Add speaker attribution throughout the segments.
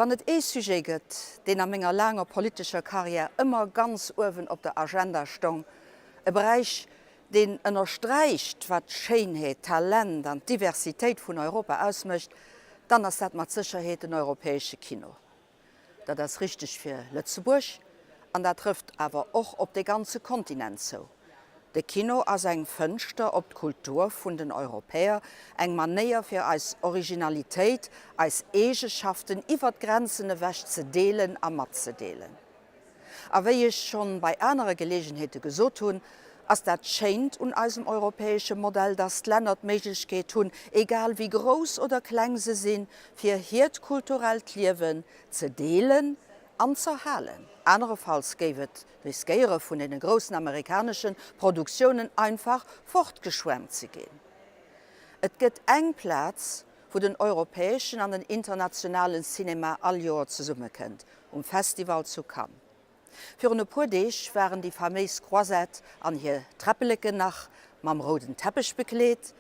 Speaker 1: Wann et Sujet gëtt, den a ménger langer politischer Karriere immer ganz oben op der Agenda stong, e Bereich, den ënnerstreicht, wat Scheinheet, Talent an Diversitéit vun Europa ausmëcht, dann ass dat mat Sicherheet den europäesche Kino. Dat ass richtig fir Lützeburg, an dat trifft awer och op de ganze Kontinent zo. De Kino ass eng Fënster op d'Kultur vun den Europäer, eng Manéier fir als Originalitéit, als Egeschaften iwwer Grenzene wäch ze deelen a mat ze deelen. Aéi ich schon bei enere Gelegenheete gesot hun, ass dat scheint un eisem europäesche Modell das Länder Meiglechkeet hunn, egal wie groß oder kleng se sinn, fir hiert kulturell Liewen ze deelen an zerhalen. Andererfalls géwet riskeiere vun den großen amerikanischen Produktionen einfach fortgeschwemmt ze gehen. Et gëtt eng Platz, wo den europäischen an den internationalen Cinema all Joer ze summe kënnt, Festival zu Cannes. Für eine paar Tage waren die Familles Croisette an hier Treppeleke nach mam roten Teppich bekleet,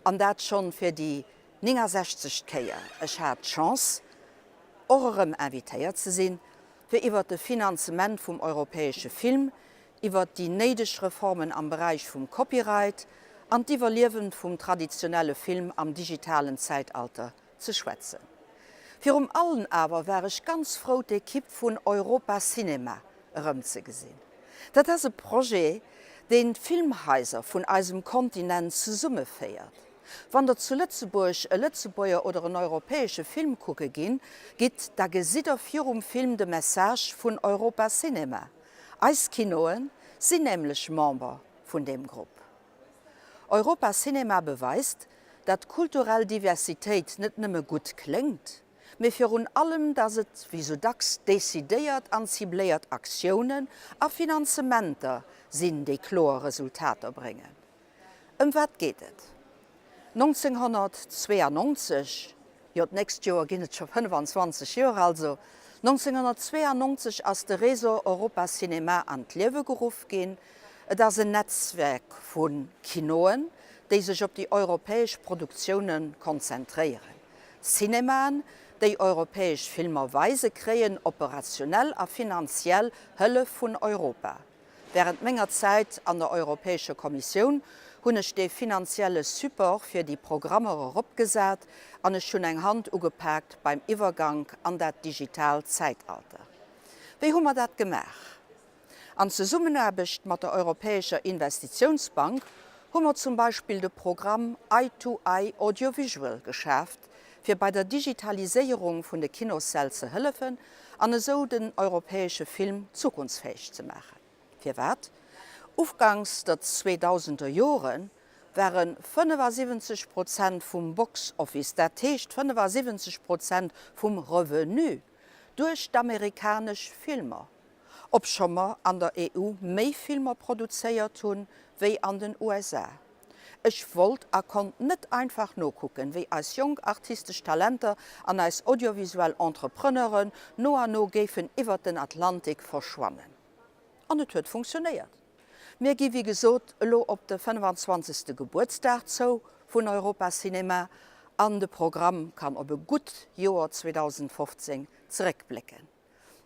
Speaker 1: an dat schon für die 69 Keier. Ich hatte die Chance, eurem invitéiert zu sehen, für iwwer de Finanzement vom europäischen Film, iwwer die neidisch Reformen am Bereich vom Copyright, an die Überleben vom traditionellen Film am digitalen Zeitalter zu schwätzen. Für allen aber wäre ich ganz froh, die Equipe von Europa Cinema ze gesinn. Dat ass e Projekt, den Filmhäuser vun eisem Kontinent ze Summe féiert. Wann der zu Lützeburg e Lützebäuer oder een europäesche Filmkucke ginn, gitt da gesider virum Film de Message vun Europa Cinema. Eis Kinoen sinn nämlichlech Member vun dem Grupp. Europa Cinema beweist, dat kulturell Diversitéit net nëmme gut klingt, me fir un allem, dass et wie so dacks desidéiert an zibléiert Aktionen a Finanzementer sinn déi klore Resultater bringen. Wat geht et? 1992, nächst Joer ginnet schon 25 Jahre also, 1992 ass de Esou Europa Cinema an d'Liewe geruf gin, dats een Netzwerk vun Kinoen, déi sech op die europäesch Produktionen konzentrieren. Cinemaen, déi europäesch Filmer Weise kreien operationell a finanziell Hëlle vun Europa. Während ménger Zeit an der Europäesche Kommission hunnech de finanzielle Support fir die Programmer opgesat, an ech schon eng Hand ugepackt beim Iwergang an dat digital Zeitalter. Wie hummer dat gemach? An ze Summenerbecht mat der Europäescher Investitionsbank hummer zum Beispiel de Programm Eye-to-Eye Audiovisual geschäft, fir bei der Digitalisierung vun de Kinosell ze hëllefen, an eso den europäesche Film zukunftsfähig zu machen. Fir wat? Ufgangs der 2000er Joren wären 75% vum Boxoffice, dat heescht 75% vum Revenu durch d'amerikanesch Filmer. Ob schonmmer an der EU méi Filmer produzéiert hunn wéi an den USA. Ich wollt kon net einfach no gucken, wie als jung artistisch Talenter an als audiovisuell Entrepreneuren no an no géfen iwwer den Atlantik verschwammen. An het huet funktioniert. Mir gi wie gesot lo op de 25. Geburtstag zo vun Europa Cinema an de Programm kann op e gut Joer 2015 zurückblicken.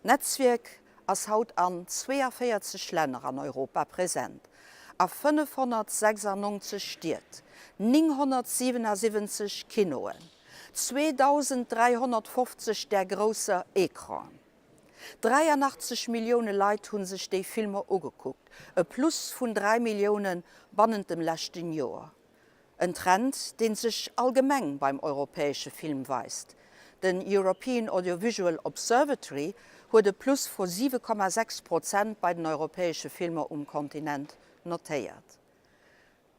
Speaker 1: Netzwerk ass haut an 42 Länder an Europa präsent. A 596 Stiert, 977 Kinoen, 2350 der große Ekran. 83 Millionen Leute hunn sich die Filme ugeguckt, e Plus von 3 Millionen bannen dem letzten Jahr. Ein Trend, den sich allgemeng beim europäischen Film weist. Den European Audiovisual Observatory huet e Plus von 7,6% bei den europäischen Filmen Kontinent notiert.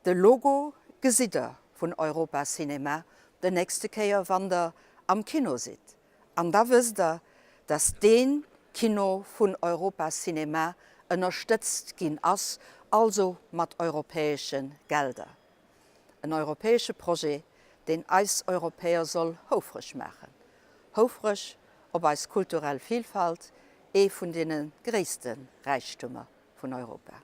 Speaker 1: De Logo gesider vun Europa Cinema de nächste Keier Wander am Kino sit. An da wisst dass den Kino vun Europa Cinema unterstützt gin ass, also mat europäischen Gelder. Ein europäische Projekt, den eis Europäer soll houfrisch machen. Houfrisch ob als kulturell Vielfalt vun denen gréessten Reichtümer vun Europa.